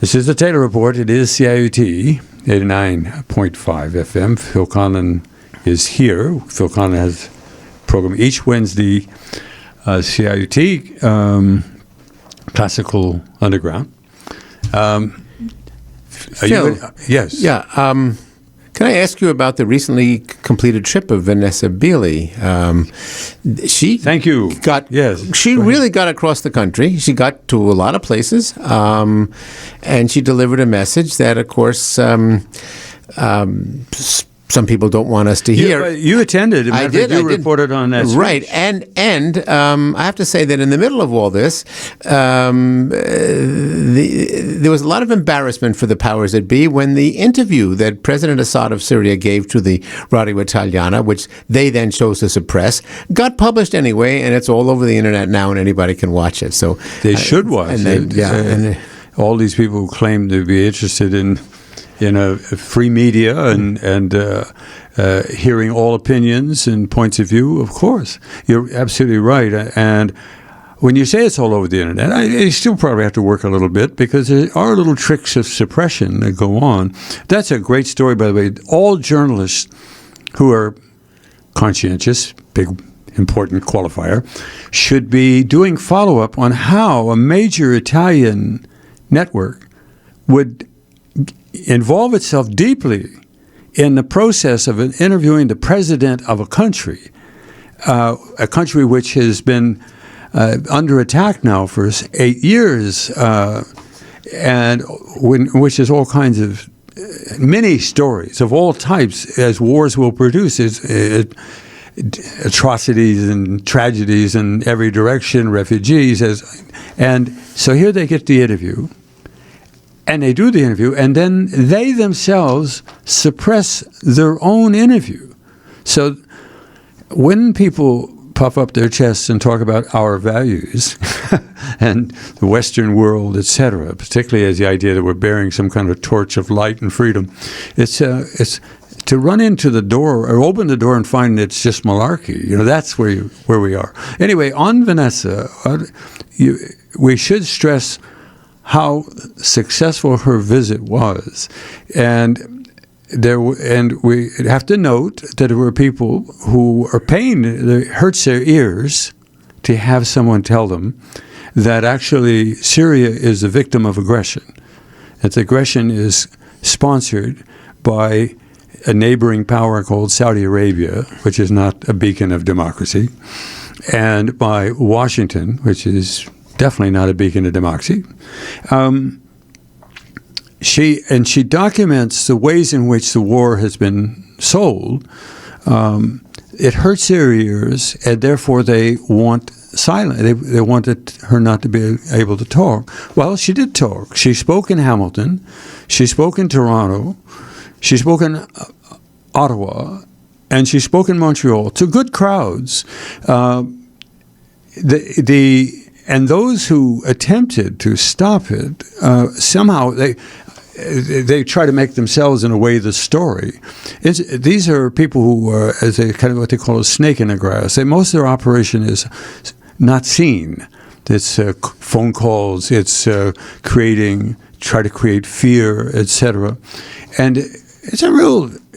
This is the Taylor Report. It is CIUT 89.5 FM. Phil Conlon is here. Phil Conlon has a program each Wednesday, CIUT, Classical Underground. Phil, yes. Yeah. Can I ask you about the recently completed trip of Vanessa Beeley? Thank you. She really got across the country. She got to a lot of places, and she delivered a message that, of course, some people don't want us to hear. You attended. I did. You reported on that. Right. And I have to say that in the middle of all this, there was a lot of embarrassment for the powers that be when the interview that President Assad of Syria gave to the Radio Italiana, which they then chose to suppress, got published anyway, and it's all over the internet now, and anybody can watch it. So they should watch it. All these people who claim to be interested in a free media and hearing all opinions and points of view, of course. You're absolutely right. And when you say it's all over the internet, I still probably have to work a little bit because there are little tricks of suppression that go on. That's a great story, by the way. All journalists who are conscientious, big, important qualifier, should be doing follow-up on how a major Italian network would involve itself deeply in the process of interviewing the president of a country which has been under attack now for 8 years, and which is all kinds of many stories of all types, as wars will produce, atrocities and tragedies in every direction, refugees, and so here they get the interview. And they do the interview, and then they themselves suppress their own interview. So when people puff up their chests and talk about our values and the Western world, etc., particularly as the idea that we're bearing some kind of torch of light and freedom, it's to run into the door or open the door and find it's just malarkey. That's where we are. Anyway, on Vanessa, we should stress how successful her visit was, and we have to note that there were people who are pained. It hurts their ears to have someone tell them that actually Syria is a victim of aggression. That the aggression is sponsored by a neighboring power called Saudi Arabia, which is not a beacon of democracy, and by Washington, which is definitely not a beacon of democracy. She documents the ways in which the war has been sold. It hurts their ears, and therefore they want silence. They wanted her not to be able to talk. Well, she did talk. She spoke in Hamilton. She spoke in Toronto. She spoke in Ottawa, and she spoke in Montreal to good crowds. And those who attempted to stop it, somehow they try to make themselves, in a way, the story. These are people who are, as a kind of what they call a snake in the grass. Most of their operation is not seen. It's phone calls. It's try to create fear, etc. And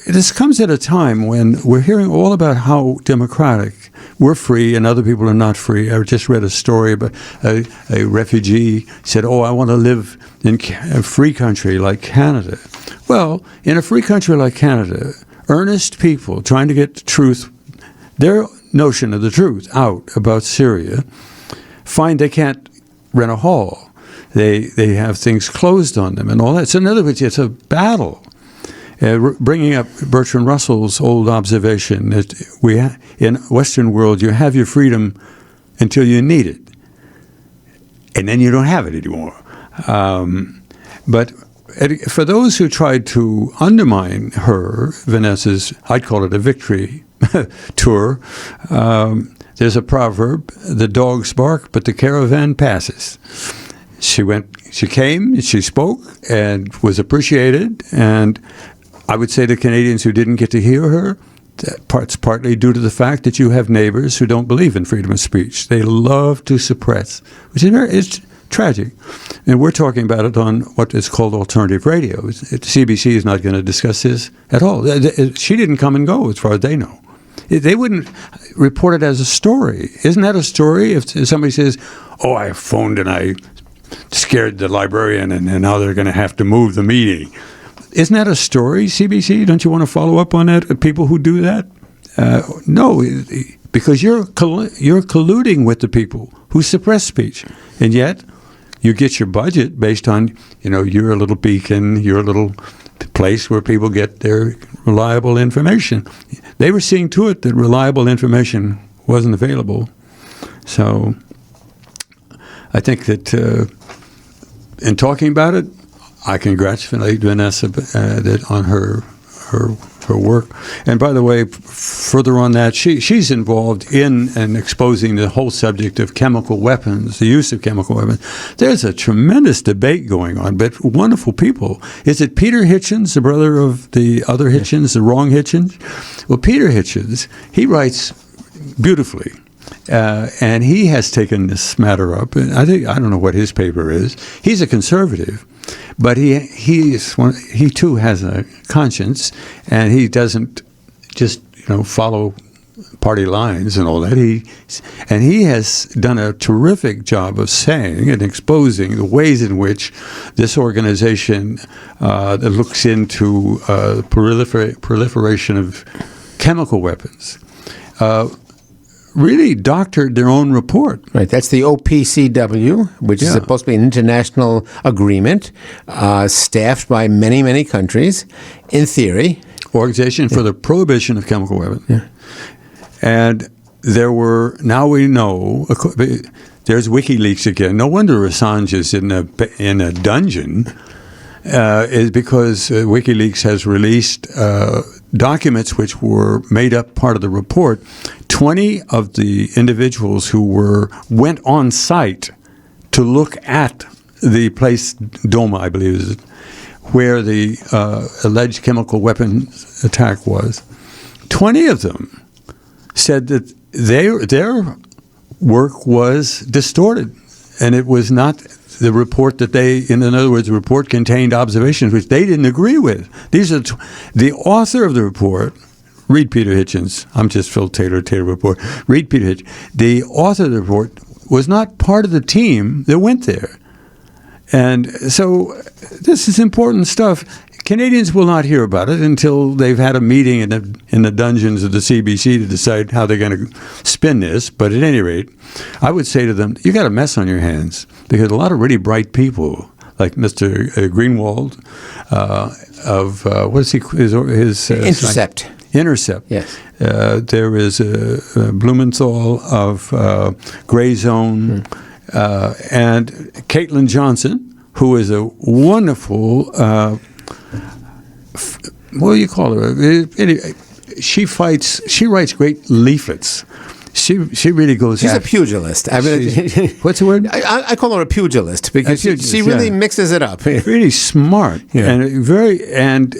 this comes at a time when we're hearing all about how democratic we're free and other people are not free. I just read a story about a refugee said, I want to live in a free country like Canada. Well, in a free country like Canada, earnest people trying to get the truth, their notion of the truth out about Syria, find they can't rent a hall. They have things closed on them and all that. So in other words, it's a battle. Bringing up Bertrand Russell's old observation that in Western world, you have your freedom until you need it, and then you don't have it anymore. But for those who tried to undermine Vanessa's, I'd call it a victory tour, there's a proverb, the dogs bark, but the caravan passes. She came, she spoke, and was appreciated, and I would say to Canadians who didn't get to hear her, it's partly due to the fact that you have neighbors who don't believe in freedom of speech. They love to suppress, which is tragic. And we're talking about it on what is called alternative radio. CBC is not going to discuss this at all. She didn't come and go, as far as they know. They wouldn't report it as a story. Isn't that a story? If somebody says, "Oh, I phoned and I scared the librarian, and now they're going to have to move the meeting," isn't that a story, CBC? Don't you want to follow up on that? People who do that? No, because you're colluding with the people who suppress speech, and yet you get your budget based on, you're a little beacon, you're a little place where people get their reliable information. They were seeing to it that reliable information wasn't available. So I think that in talking about it, I congratulate Vanessa on her work. And by the way, further on that, she's involved in and exposing the whole subject of chemical weapons, the use of chemical weapons. There's a tremendous debate going on, but wonderful people. Is it Peter Hitchens, the brother of the other Hitchens, the wrong Hitchens? Well, Peter Hitchens, he writes beautifully. And he has taken this matter up. And I don't know what his paper is. He's a conservative, but he too has a conscience, and he doesn't just follow party lines and all that. He has done a terrific job of saying and exposing the ways in which this organization that looks into proliferation of chemical weapons really doctored their own report. Right. That's the OPCW, which is supposed to be an international agreement staffed by many, many countries, in theory. Organization for the Prohibition of Chemical Weapons. Yeah. And now we know, there's WikiLeaks again. No wonder Assange is in a dungeon. Is because WikiLeaks has released documents which were made up part of the report. 20 of the individuals who went on site to look at the place, Doma, I believe is where the alleged chemical weapons attack was. 20 of them said that their work was distorted, and it was not the report that in other words, the report contained observations which they didn't agree with. These are the author of the report. Read Peter Hitchens. I'm just Phil Taylor report. Read Peter Hitchens. The author of the report was not part of the team that went there. And so this is important stuff. Canadians will not hear about it until they've had a meeting in the dungeons of the CBC to decide how they're going to spin this. But at any rate, I would say to them, you got a mess on your hands, because a lot of really bright people, like Mr. Greenwald of what is his Intercept. Intercept. Yes. There is Blumenthal of Gray Zone, and Caitlin Johnson, who is a wonderful. What do you call her? She writes great leaflets. She really goes. She's a pugilist. What's the word? I call her a pugilist because she really mixes it up. Really smart and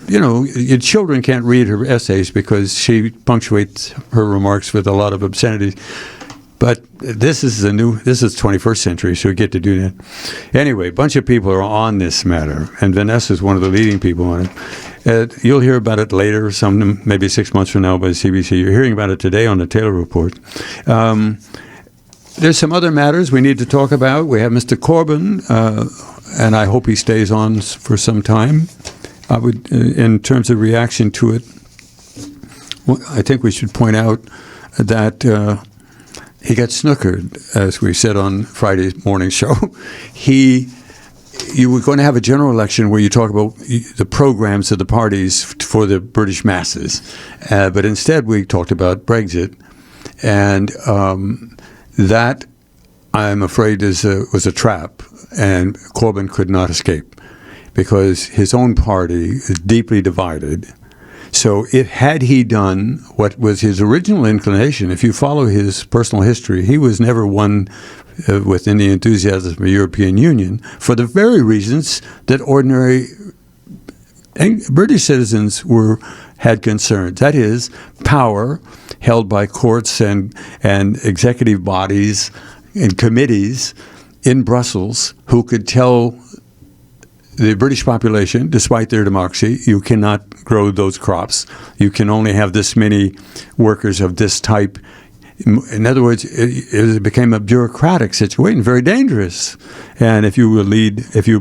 your children can't read her essays because she punctuates her remarks with a lot of obscenities. But this is 21st century, so we get to do that. Anyway, a bunch of people are on this matter, and Vanessa is one of the leading people on it. You'll hear about it later, maybe 6 months from now by CBC. You're hearing about it today on the Taylor Report. There's some other matters we need to talk about. We have Mr. Corbyn, and I hope he stays on for some time. I would, in terms of reaction to it, I think we should point out that he got snookered, as we said on Friday's morning show. You were going to have a general election where you talk about the programs of the parties for the British masses. But instead we talked about Brexit. And that, I'm afraid, was a trap. And Corbyn could not escape because his own party is deeply divided. So had he done what was his original inclination, if you follow his personal history, he was never one within the enthusiasm of the European Union for the very reasons that ordinary British citizens had concerns. That is, power held by courts and executive bodies and committees in Brussels who could tell the British population, despite their democracy, you cannot grow those crops. You can only have this many workers of this type. In other words, it became a bureaucratic situation, very dangerous. And if you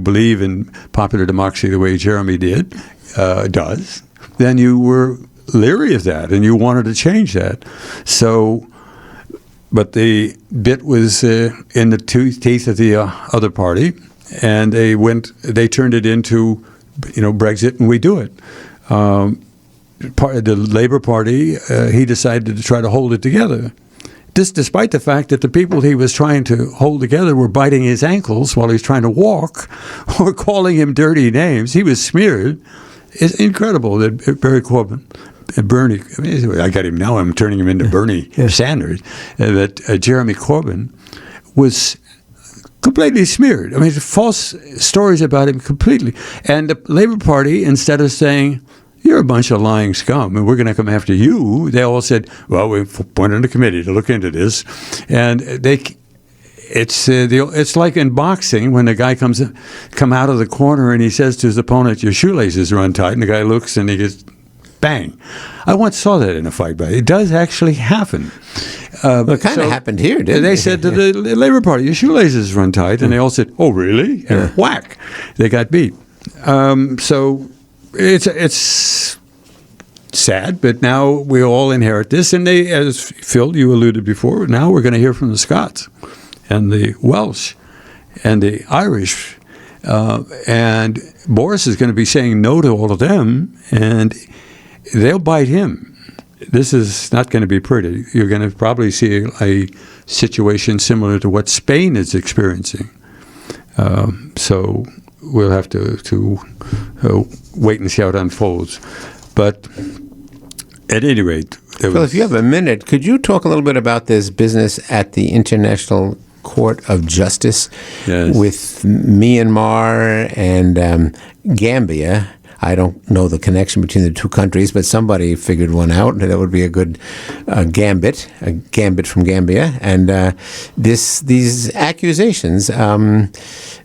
believe in popular democracy the way Jeremy does, then you were leery of that, and you wanted to change that. So, but the bit was in the teeth of the other party, and they turned it into, Brexit, and we do it. The Labour Party, he decided to try to hold it together. Despite the fact that the people he was trying to hold together were biting his ankles while he was trying to walk, or calling him dirty names. He was smeared. It's incredible that Bernie, I got him now, I'm turning him into Bernie Sanders, that Jeremy Corbyn was completely smeared. I mean, false stories about him completely. And the Labour Party, instead of saying, you're a bunch of lying scum, and we're going to come after you, they all said, well, we appointed a committee to look into this. And it's like in boxing when the guy come out of the corner and he says to his opponent, your shoelaces are untied, and the guy looks and he gets bang. I once saw that in a fight, but it does actually happen. Well, it kind of happened here, didn't it? They said to the Labour Party, your shoelaces are untied, and they all said, oh, really? And whack, they got beat. So it's sad, but now we all inherit this, and they, as Phil, you alluded before, now we're going to hear from the Scots and the Welsh and the Irish, and Boris is going to be saying no to all of them, and they'll bite him. This is not going to be pretty. You're going to probably see a situation similar to what Spain is experiencing. So we'll have to wait and see how it unfolds. But at any rate, Phil, if you have a minute, could you talk a little bit about this business at the International Court of Justice with Myanmar and Gambia? I don't know the connection between the two countries, but somebody figured one out. That would be a good gambit from Gambia. And these accusations, and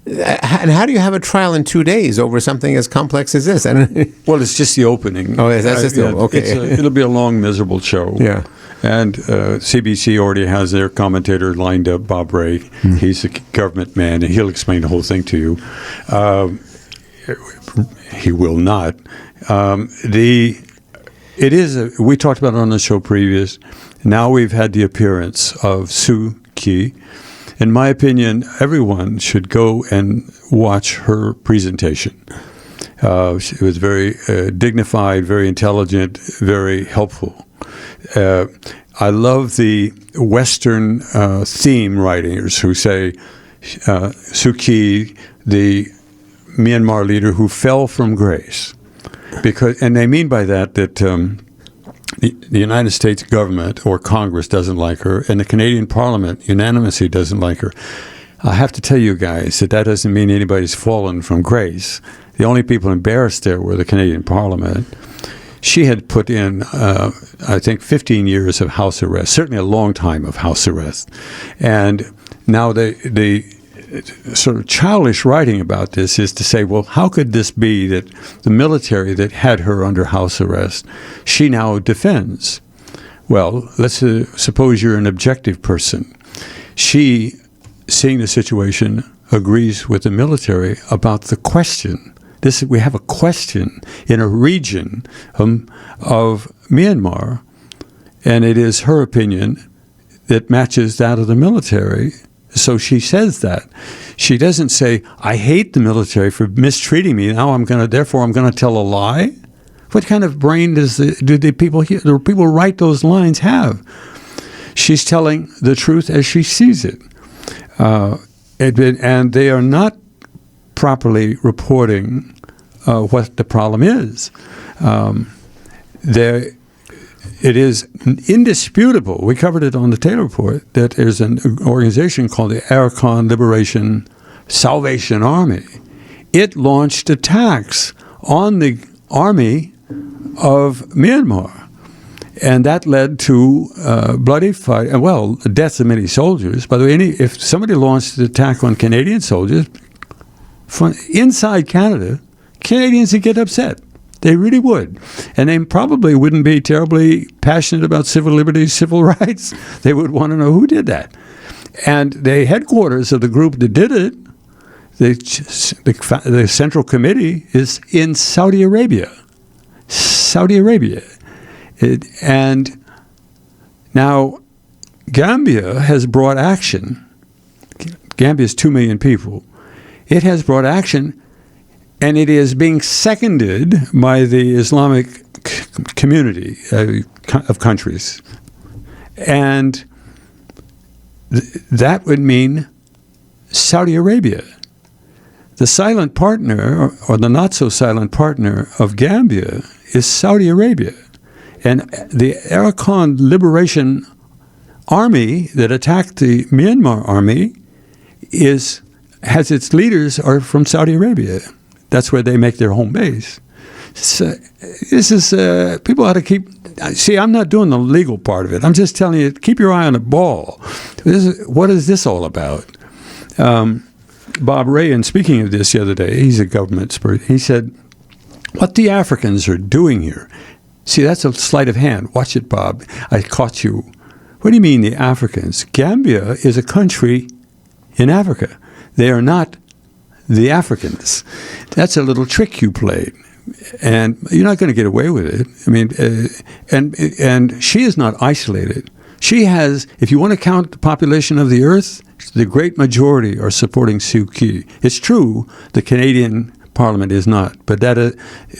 how do you have a trial in 2 days over something as complex as this? Well, it's just the opening. Oh, that's just the opening. Okay. It'll be a long, miserable show. Yeah. And CBC already has their commentator lined up, Bob Ray. Mm. He's a government man, and he'll explain the whole thing to you. He will not. We talked about it on the show previous. Now we've had the appearance of Suu Kyi. In my opinion, everyone should go and watch her presentation. She was very dignified, very intelligent, very helpful. I love the Western theme writers who say Suu Kyi, the Myanmar leader who fell from grace, and they mean by that the United States government or Congress doesn't like her, and the Canadian Parliament unanimously doesn't like her. I have to tell you guys that doesn't mean anybody's fallen from grace. The only people embarrassed there were the Canadian Parliament. She had put in, I think, 15 years of house arrest, certainly a long time of house arrest, and now the sort of childish writing about this is to say, well, how could this be that the military that had her under house arrest, she now defends? Well, let's suppose you're an objective person. She, seeing the situation, agrees with the military about the question. We have a question in a region of Myanmar, and it is her opinion that matches that of the military. So she says that. She doesn't say, I hate the military for mistreating me. Now therefore I'm going to tell a lie? What kind of brain do the people write those lines have? She's telling the truth as she sees it. And they are not properly reporting what the problem is. It is indisputable, we covered it on the Taylor Report, that there's an organization called the Arakan Liberation Salvation Army. It launched attacks on the army of Myanmar. And that led to bloody fight, and well, the deaths of many soldiers. By the way, if somebody launched an attack on Canadian soldiers from inside Canada, Canadians would get upset. They really would. And they probably wouldn't be terribly passionate about civil liberties, civil rights. They would want to know who did that. And the headquarters of the group that did it, the Central Committee, is in Saudi Arabia. Saudi Arabia. And now Gambia has brought action. Gambia is 2 million people. It has brought action, and it is being seconded by the Islamic community of countries. And that would mean Saudi Arabia. The silent partner, or the not-so-silent partner of Gambia, is Saudi Arabia. And the Arakan Liberation Army that attacked the Myanmar army has its leaders are from Saudi Arabia. That's where they make their home base. So this is people ought to keep. See, I'm not doing the legal part of it. I'm just telling you, keep your eye on the ball. What is this all about? Bob Ray, in speaking of this the other day, he's a government expert. He said, "What the Africans are doing here." See, that's a sleight of hand. Watch it, Bob. I caught you. What do you mean, the Africans? Gambia is a country in Africa. They are not the Africans. That's a little trick you played. And you're not going to get away with it. I mean, and she is not isolated. She has, if you want to count the population of the earth, the great majority are supporting Suu Kyi. It's true, the Canadian Parliament is not, but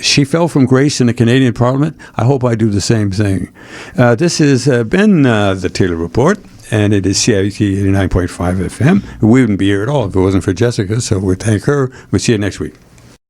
she fell from grace in the Canadian Parliament. I hope I do the same thing. This has been the Taylor Report, and it is CIT 89.5 FM. We wouldn't be here at all if it wasn't for Jessica, so we thank her. We'll see you next week.